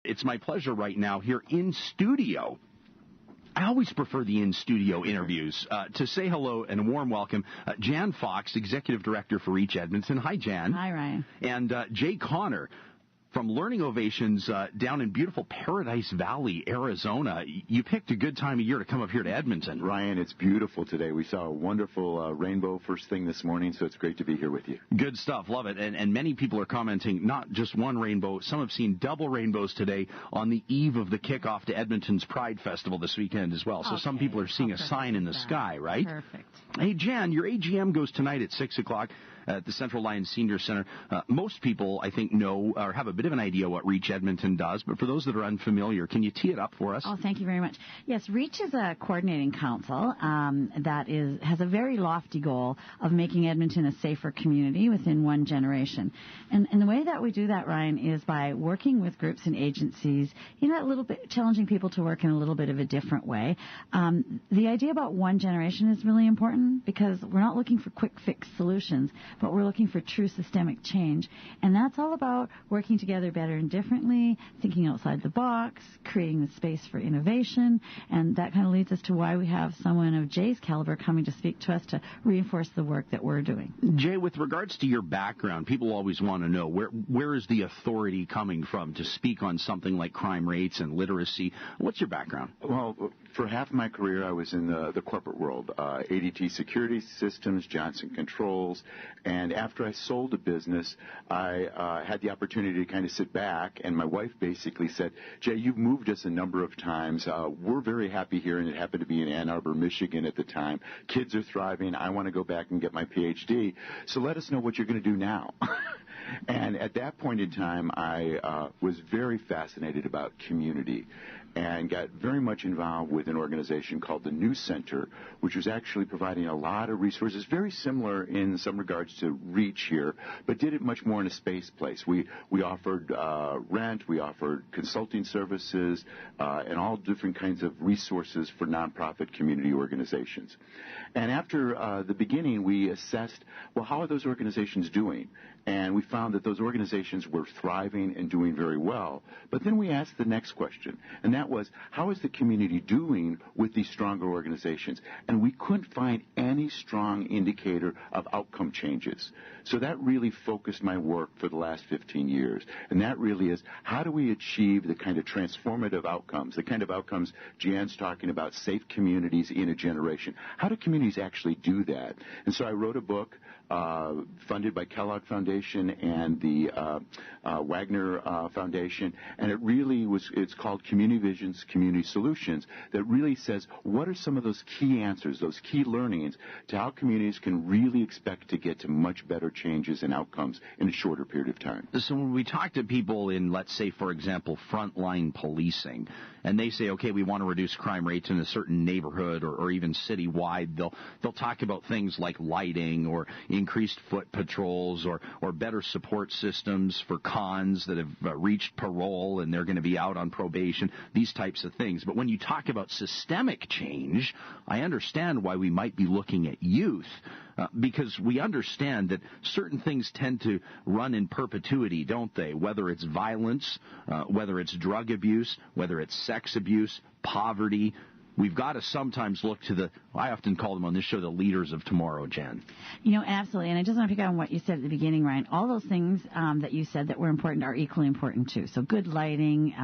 it's my pleasure right now here in studio. I always prefer the in-studio interviews. To say hello and a warm welcome, Jan Fox, Executive Director for Reach Edmonton. Hi, Jan. Hi, Ryan. And Jay Connor from Learning Ovations down in beautiful Paradise Valley, Arizona. You picked a good time of year to come up here to Edmonton. Ryan, it's beautiful today. We saw a wonderful rainbow first thing this morning, so it's great to be here with you. Good stuff. Love it. And many people are commenting not just one rainbow. Some have seen double rainbows today on the eve of the kickoff to Edmonton's Pride Festival this weekend as well. So some people are seeing a sign in the sky, right? Perfect. Hey, Jan, your AGM goes tonight at 6 o'clock at the Central Line Senior Center. Most people, I think, know or have a bit of an idea what Reach Edmonton does, but for those that are unfamiliar, can you tee it up for us? Oh, thank you very much. Yes, Reach is a coordinating council that has a very lofty goal of making Edmonton a safer community within one generation. And the way that we do that, Ryan, is by working with groups and agencies, a little bit challenging people to work in a little bit of a different way. The idea about one generation is really important because we're not looking for quick fix solutions, but we're looking for true systemic change. And that's all about working together better and differently, thinking outside the box, creating the space for innovation. And that kind of leads us to why we have someone of Jay's caliber coming to speak to us to reinforce the work that we're doing. Jay, with regards to your background, people always want to know where is the authority coming from to speak on something like crime rates and literacy? What's your background? Well, for half my career, I was in the corporate world, ADT Security Systems, Johnson Controls, and after I sold a business, I had the opportunity to kind of sit back, and my wife basically said, Jay, you've moved us a number of times. We're very happy here, and it happened to be in Ann Arbor, Michigan at the time. Kids are thriving. I want to go back and get my PhD, so let us know what you're going to do now. And at that point in time, I was very fascinated about community and got very much involved with an organization called the New Center, which was actually providing a lot of resources, very similar in some regards to Reach here, but did it much more in a space place. We offered rent, we offered consulting services, and all different kinds of resources for nonprofit community organizations. And after the beginning, we assessed, well, how are those organizations doing? And we found that those organizations were thriving and doing very well. But then we asked the next question, and that was, how is the community doing with these stronger organizations? And we couldn't find any strong indicator of outcome changes. So that really focused my work for the last 15 years. And that really is, how do we achieve the kind of transformative outcomes, the kind of outcomes Jan's talking about, safe communities in a generation? How do communities actually do that? And so I wrote a book funded by Kellogg Foundation and the Wagner Foundation, and it's called Community Visions, Community Solutions, that really says what are some of those key answers, those key learnings to how communities can really expect to get to much better changes and outcomes in a shorter period of time. So when we talk to people in, let's say, for example, frontline policing, and they say, okay, we want to reduce crime rates in a certain neighborhood or even citywide, they'll talk about things like lighting or increased foot patrols or better support systems for cons that have reached parole and they're going to be out on probation, these types of things. But when you talk about systemic change, I understand why we might be looking at youth, because we understand that certain things tend to run in perpetuity, don't they? Whether it's violence, whether it's drug abuse, whether it's sex abuse, poverty. We've got to sometimes look to I often call them on this show the leaders of tomorrow, Jan. Absolutely. And I just want to pick up on what you said at the beginning, Ryan. All those things that you said that were important are equally important, too. So good lighting,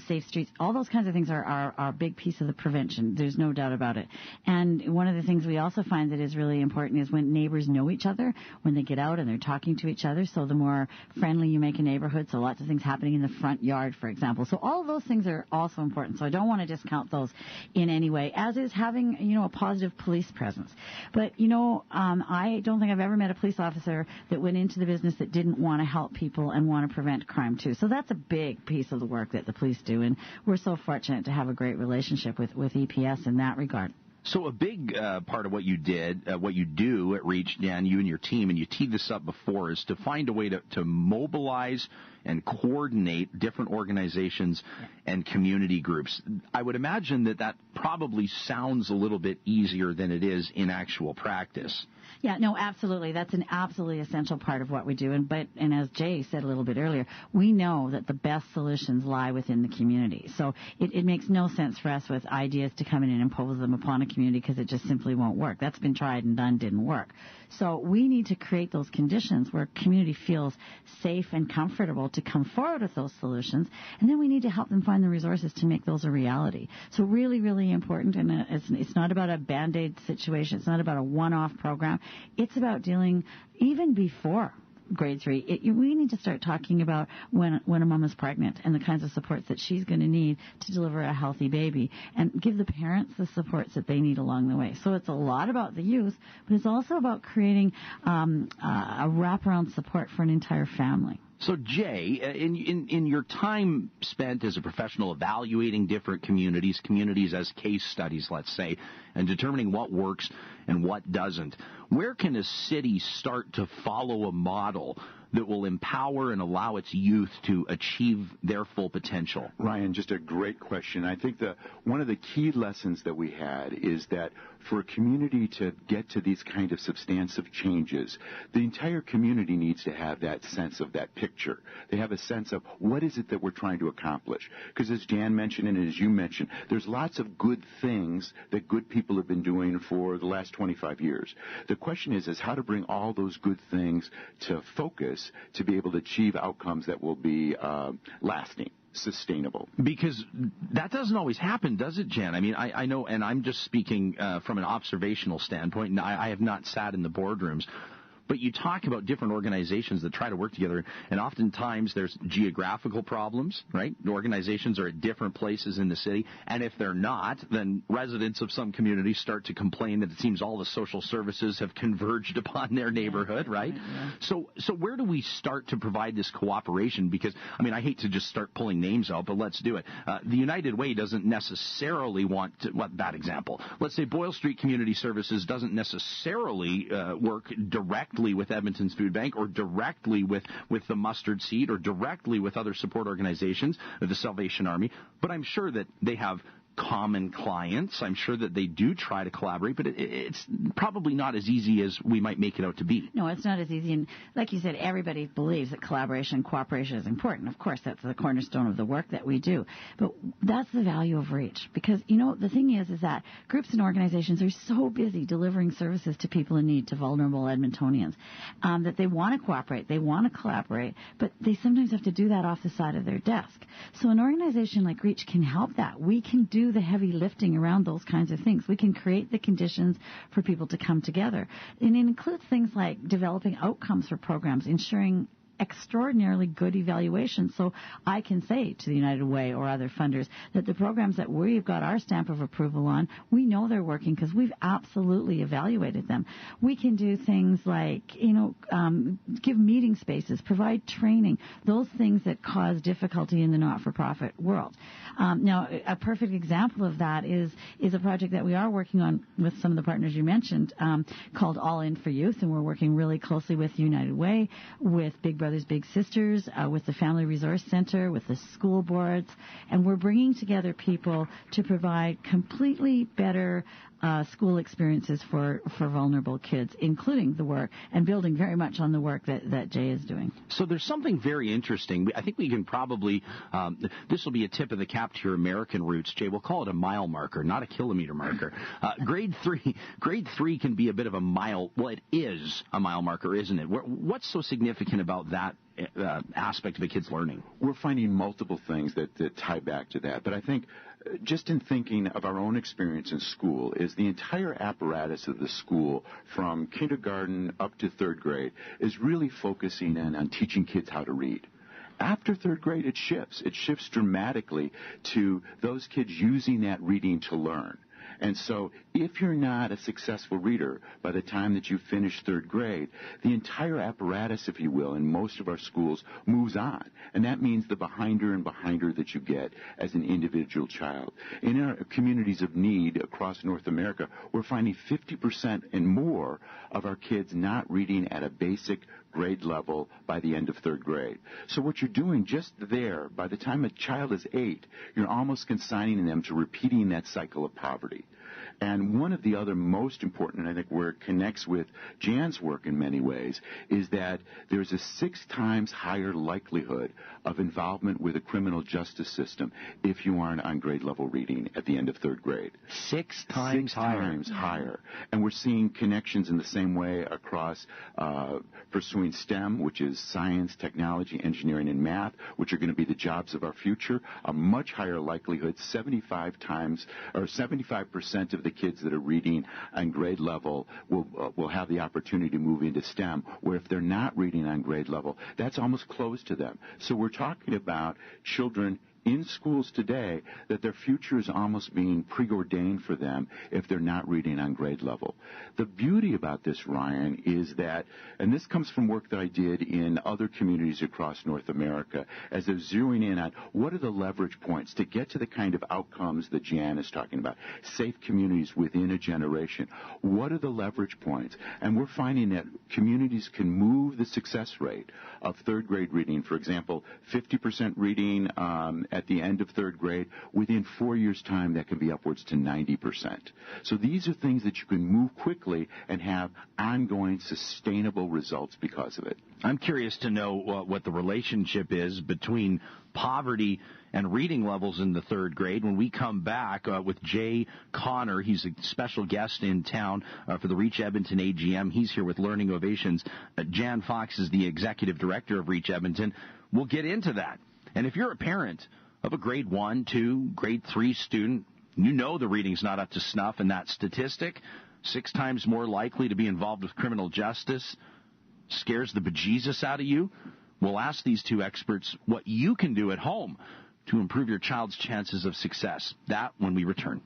safe streets, all those kinds of things are a big piece of the prevention. There's no doubt about it. And one of the things we also find that is really important is when neighbors know each other, when they get out and they're talking to each other. So the more friendly you make a neighborhood, so lots of things happening in the front yard, for example. So all of those things are also important. So I don't want to discount those in any way, as is having, a positive police presence. But, I don't think I've ever met a police officer that went into the business that didn't want to help people and want to prevent crime, too. So that's a big piece of the work that the police do, and we're so fortunate to have a great relationship with EPS in that regard. So a big part of what you do at Reach, Dan, you and your team, and you teed this up before, is to find a way to mobilize and coordinate different organizations and community groups. I would imagine that probably sounds a little bit easier than it is in actual practice. Yeah, no, absolutely. That's an absolutely essential part of what we do. And as Jay said a little bit earlier, we know that the best solutions lie within the community. So it makes no sense for us with ideas to come in and impose them upon a community because it just simply won't work. That's been tried and done, didn't work. So we need to create those conditions where community feels safe and comfortable to come forward with those solutions, and then we need to help them find the resources to make those a reality. So really, really important, and it's not about a Band-Aid situation. It's not about a one-off program. It's about dealing even before grade 3. We need to start talking about when a mom is pregnant and the kinds of supports that she's going to need to deliver a healthy baby, and give the parents the supports that they need along the way. So it's a lot about the youth, but it's also about creating a wraparound support for an entire family. So, Jay, in your time spent as a professional evaluating different communities as case studies, let's say, and determining what works and what doesn't, where can a city start to follow a model that will empower and allow its youth to achieve their full potential? Ryan, just a great question. I think that one of the key lessons that we had is that for a community to get to these kind of substantive changes, the entire community needs to have that sense of that picture. They have a sense of what is it that we're trying to accomplish. Because as Jan mentioned and as you mentioned, there's lots of good things that good people have been doing for the last 25 years. The question is how to bring all those good things to focus to be able to achieve outcomes that will be lasting, sustainable. Because that doesn't always happen, does it, Jan? I mean, I know, and I'm just speaking from an observational standpoint, and I have not sat in the boardrooms, but you talk about different organizations that try to work together, and oftentimes there's geographical problems, right? The organizations are at different places in the city, and if they're not, then residents of some communities start to complain that it seems all the social services have converged upon their neighborhood, right? Yeah. So where do we start to provide this cooperation? Because, I mean, I hate to just start pulling names out, but let's do it. The United Way doesn't necessarily want to, bad example. Let's say Boyle Street Community Services doesn't necessarily work directly with Edmonton's Food Bank, or directly with the Mustard Seed, or directly with other support organizations, the Salvation Army, but I'm sure that they have common clients. I'm sure that they do try to collaborate, but it's probably not as easy as we might make it out to be. No, it's not as easy. And like you said, everybody believes that collaboration and cooperation is important. Of course, that's the cornerstone of the work that we do. But that's the value of reach. Because, the thing is that groups and organizations are so busy delivering services to people in need, to vulnerable Edmontonians, that they want to cooperate, they want to collaborate, but they sometimes have to do that off the side of their desk. So an organization like Reach can help that. We can do the heavy lifting around those kinds of things. We can create the conditions for people to come together. And it includes things like developing outcomes for programs, ensuring extraordinarily good evaluation. So I can say to the United Way or other funders that the programs that we've got our stamp of approval on, we know they're working because we've absolutely evaluated them. We can do things like, give meeting spaces, provide training, those things that cause difficulty in the not-for-profit world. Now, a perfect example of that is a project that we are working on with some of the partners you mentioned called All In for Youth, and we're working really closely with United Way, with Big Brothers Big Sisters, with the Family Resource Center, with the school boards, and we're bringing together people to provide completely better school experiences for vulnerable kids, including the work and building very much on the work that Jay is doing. So there's something very interesting. I think we can probably, this will be a tip of the cap to your American roots, Jay. We'll call it a mile marker, not a kilometer marker. Grade three can be a bit of a mile. Well, it is a mile marker, isn't it? What's so significant about that aspect of a kid's learning? We're finding multiple things that tie back to that. But I think just in thinking of our own experience in school is the entire apparatus of the school from kindergarten up to third grade is really focusing in on teaching kids how to read. After third grade, it shifts. It shifts dramatically to those kids using that reading to learn. And so if you're not a successful reader by the time that you finish third grade, the entire apparatus, if you will, in most of our schools moves on. And that means the behinder and behinder that you get as an individual child. In our communities of need across North America, we're finding 50% and more of our kids not reading at a basic grade level by the end of third grade. So what you're doing just there, by the time a child is 8, you're almost consigning them to repeating that cycle of poverty. And one of the other most important, and I think where it connects with Jan's work in many ways, is that there's a 6 times higher likelihood of involvement with a criminal justice system if you aren't on grade level reading at the end of third grade. 6 times higher. 6 times higher. And we're seeing connections in the same way across pursuing STEM, which is science, technology, engineering, and math, which are going to be the jobs of our future. A much higher likelihood, 75% of the kids that are reading on grade level will have the opportunity to move into STEM, where if they're not reading on grade level, that's almost closed to them. So we're talking about children in schools today that their future is almost being preordained for them if they're not reading on grade level. The beauty about this, Ryan, is that, and this comes from work that I did in other communities across North America, as they're zeroing in on what are the leverage points to get to the kind of outcomes that Jan is talking about, safe communities within a generation. What are the leverage points? And we're finding that communities can move the success rate of third grade reading, for example, 50% reading at the end of third grade. Within 4 years' time, that can be upwards to 90%. So these are things that you can move quickly and have ongoing, sustainable results because of it. I'm curious to know what the relationship is between poverty and reading levels in the third grade. When we come back with Jay Connor, he's a special guest in town for the Reach Edmonton AGM. He's here with Learning Ovations. Jan Fox is the executive director of Reach Edmonton. We'll get into that. And if you're a parent of a grade 1, 2, grade 3 student, you know the reading's not up to snuff, and that statistic, 6 times more likely to be involved with criminal justice, scares the bejesus out of you. We'll ask these 2 experts what you can do at home to improve your child's chances of success. That when we return.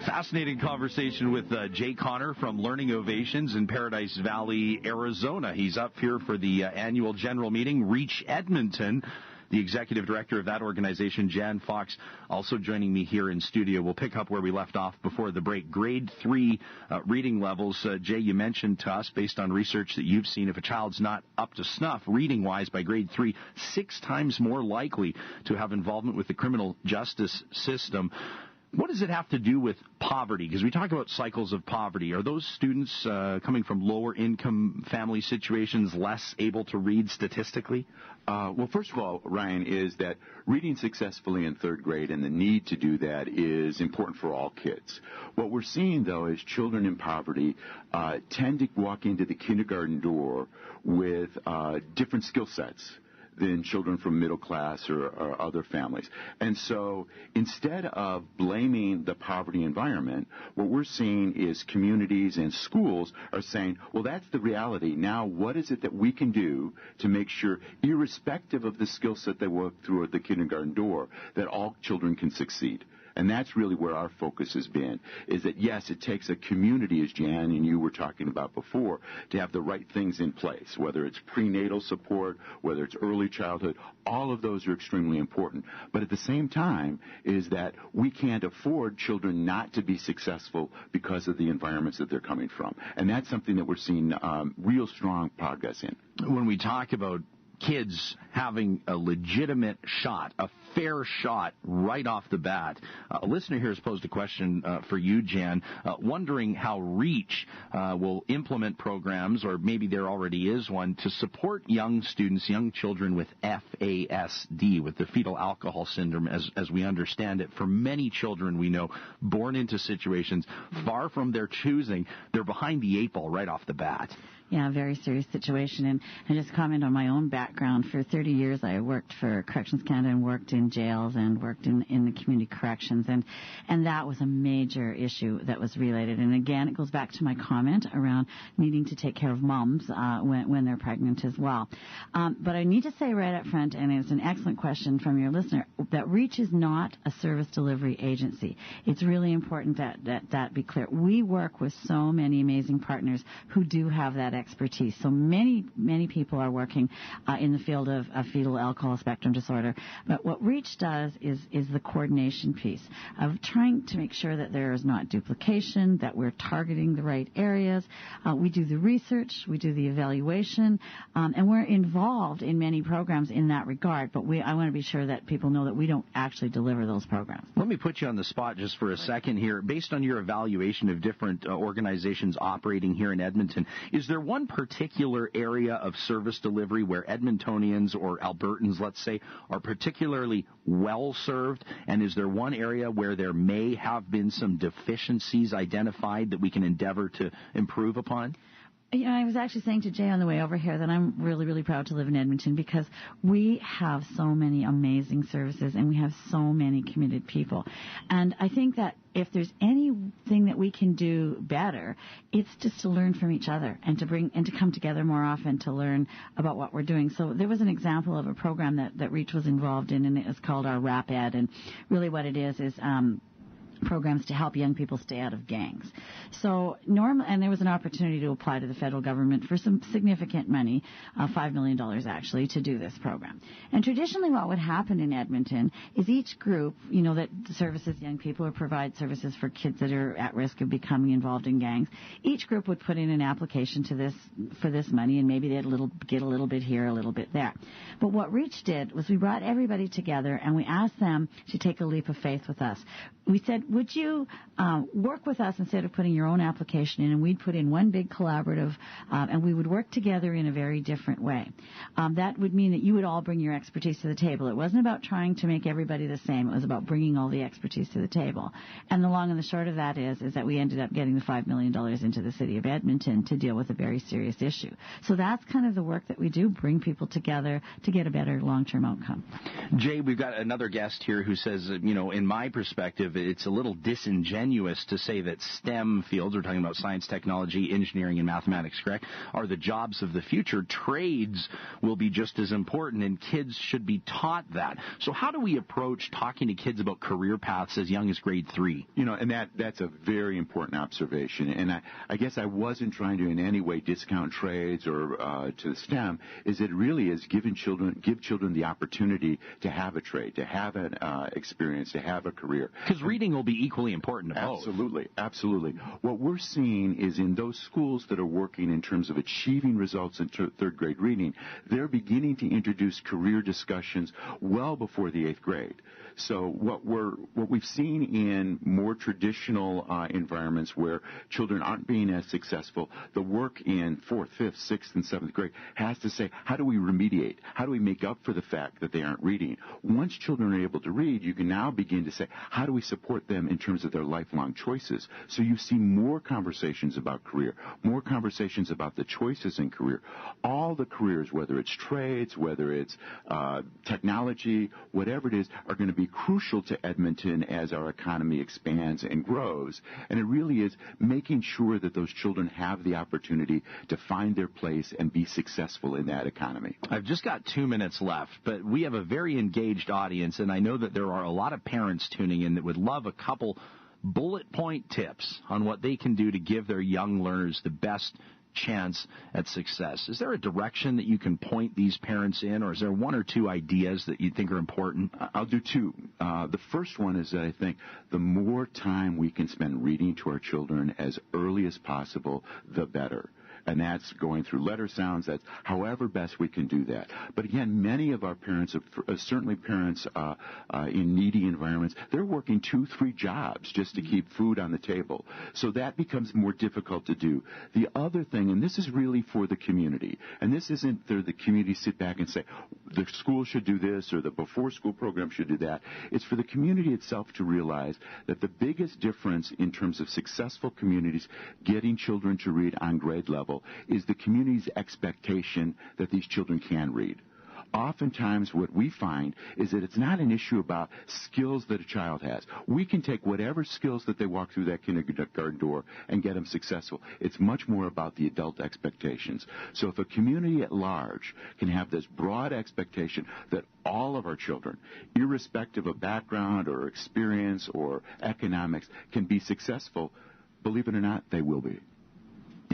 Fascinating conversation with Jay Connor from Learning Ovations in Paradise Valley, Arizona. He's up here for the annual general meeting, Reach Edmonton. The executive director of that organization, Jan Fox, also joining me here in studio. We'll pick up where we left off before the break. Grade 3 reading levels. Jay, you mentioned to us, based on research that you've seen, if a child's not up to snuff reading-wise by grade 3, 6 times more likely to have involvement with the criminal justice system. What does it have to do with poverty? Because we talk about cycles of poverty. Are those students coming from lower income family situations less able to read statistically? Well, first of all, Ryan, is that reading successfully in third grade and the need to do that is important for all kids. What we're seeing, though, is children in poverty tend to walk into the kindergarten door with different skill sets than children from middle class or other families. And so instead of blaming the poverty environment, what we're seeing is communities and schools are saying, well, that's the reality. Now, what is it that we can do to make sure, irrespective of the skill set they walk through at the kindergarten door, that all children can succeed? And that's really where our focus has been, is that, yes, it takes a community, as Jan and you were talking about before, to have the right things in place, whether it's prenatal support, whether it's early childhood. All of those are extremely important. But at the same time is that we can't afford children not to be successful because of the environments that they're coming from. And that's something that we're seeing real strong progress in. When we talk about kids having a legitimate shot, a fair shot right off the bat. A listener here has posed a question for you, Jan, wondering how REACH will implement programs, or maybe there already is one, to support young students, young children with FASD, with the fetal alcohol syndrome, as we understand it. For many children we know, born into situations far from their choosing, they're behind the 8 ball right off the bat. Yeah, very serious situation. And I just comment on my own background. For 30 years, I worked for Corrections Canada and worked in jails and worked in the community corrections. And that was a major issue that was related. And again, it goes back to my comment around needing to take care of moms when they're pregnant as well. But I need to say right up front, and it's an excellent question from your listener, that REACH is not a service delivery agency. It's really important that be clear. We work with so many amazing partners who do have that that expertise. So many people are working in the field of fetal alcohol spectrum disorder. But what REACH does is the coordination piece of trying to make sure that there is not duplication, that we're targeting the right areas. We do the research, we do the evaluation, and we're involved in many programs in that regard. But I want to be sure that people know that we don't actually deliver those programs. Let me put you on the spot just for a second here. Based on your evaluation of different organizations operating here in Edmonton, is there one particular area of service delivery where Edmontonians or Albertans, let's say, are particularly well served? And is there one area where there may have been some deficiencies identified that we can endeavor to improve upon? You know, I was actually saying to Jay on the way over here that I'm really, really proud to live in Edmonton because we have so many amazing services and we have so many committed people. And I think that if there's anything that we can do better, it's just to learn from each other and to come together more often to learn about what we're doing. So there was an example of a program that REACH was involved in, and it was called our Rap Ed. And really what it is programs to help young people stay out of gangs. So and there was an opportunity to apply to the federal government for some significant money, $5 million actually, to do this program. And traditionally what would happen in Edmonton is each group, you know, that services young people or provide services for kids that are at risk of becoming involved in gangs, each group would put in an application for this money, and maybe they'd get a little bit here, a little bit there. But what REACH did was we brought everybody together and we asked them to take a leap of faith with us. We said, would you work with us instead of putting your own application in, and we'd put in one big collaborative, and we would work together in a very different way. That would mean that you would all bring your expertise to the table. It wasn't about trying to make everybody the same. It was about bringing all the expertise to the table. And the long and the short of that is that we ended up getting the $5 million into the city of Edmonton to deal with a very serious issue. So that's kind of the work that we do, bring people together to get a better long-term outcome. Jay, we've got another guest here who says, you know, in my perspective, it's a little disingenuous to say that STEM fields, we're talking about science, technology, engineering, and mathematics, correct, are the jobs of the future. Trades will be just as important, and kids should be taught that. So how do we approach talking to kids about career paths as young as grade 3? You know, and that's a very important observation. And I guess I wasn't trying to in any way discount trades or to STEM. Is it really is give children the opportunity to have a trade, to have an experience, to have a career. Because reading will be equally important to both. Absolutely. What we're seeing is in those schools that are working in terms of achieving results in third grade reading, they're beginning to introduce career discussions well before the 8th grade. So what we've seen in more traditional environments where children aren't being as successful, the work in 4th, 5th, 6th, and 7th grade has to say, how do we remediate? How do we make up for the fact that they aren't reading? Once children are able to read, you can now begin to say, how do we support them in terms of their lifelong choices? So you see more conversations about career, more conversations about the choices in career. All the careers, whether it's trades, whether it's technology, whatever it is, are going to be crucial to Edmonton as our economy expands and grows. And it really is making sure that those children have the opportunity to find their place and be successful in that economy. I've just got 2 minutes left, but we have a very engaged audience, and I know that there are a lot of parents tuning in that would love a couple bullet point tips on what they can do to give their young learners the best chance at success. Is there a direction that you can point these parents in, or is there one or two ideas that you think are important? I'll do two. The first one is that I think the more time we can spend reading to our children as early as possible, the better. And that's going through letter sounds. That's however best we can do that. But again, many of our parents, certainly parents in needy environments, they're working 2-3 jobs just to keep food on the table. So that becomes more difficult to do. The other thing, and this is really for the community, and this isn't the community sit back and say, the school should do this or the before school program should do that. It's for the community itself to realize that the biggest difference in terms of successful communities getting children to read on grade level is the community's expectation that these children can read. Oftentimes what we find is that it's not an issue about skills that a child has. We can take whatever skills that they walk through that kindergarten door and get them successful. It's much more about the adult expectations. So if a community at large can have this broad expectation that all of our children, irrespective of background or experience or economics, can be successful, believe it or not, they will be.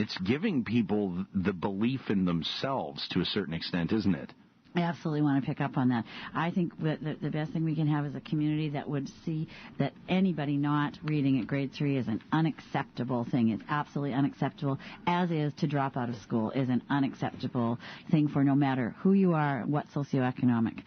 It's giving people the belief in themselves to a certain extent, isn't it? I absolutely want to pick up on that. I think that the best thing we can have is a community that would see that anybody not reading at grade 3 is an unacceptable thing. It's absolutely unacceptable, as is to drop out of school is an unacceptable thing for no matter who you are, what socioeconomic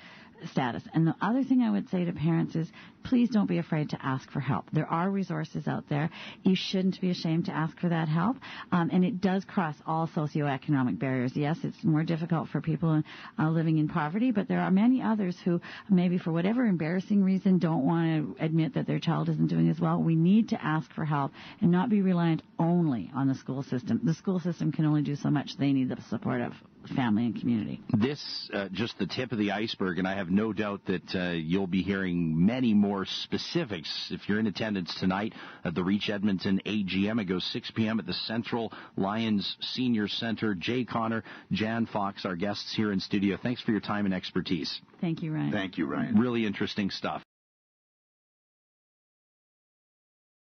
status. And the other thing I would say to parents is, please don't be afraid to ask for help. There are resources out there. You shouldn't be ashamed to ask for that help. And it does cross all socioeconomic barriers. Yes, it's more difficult for people living in poverty, but there are many others who maybe for whatever embarrassing reason don't want to admit that their child isn't doing as well. We need to ask for help and not be reliant only on the school system. The school system can only do so much. They need the support of family and community. This, just the tip of the iceberg, and I have no doubt that you'll be hearing many more specifics if you're in attendance tonight at the Reach Edmonton AGM. It goes 6 p.m. at the Central Lions Senior Center. Jay Connor, Jan Fox, our guests here in studio. Thanks for your time and expertise. Thank you, Ryan. Thank you, Ryan. Really interesting stuff.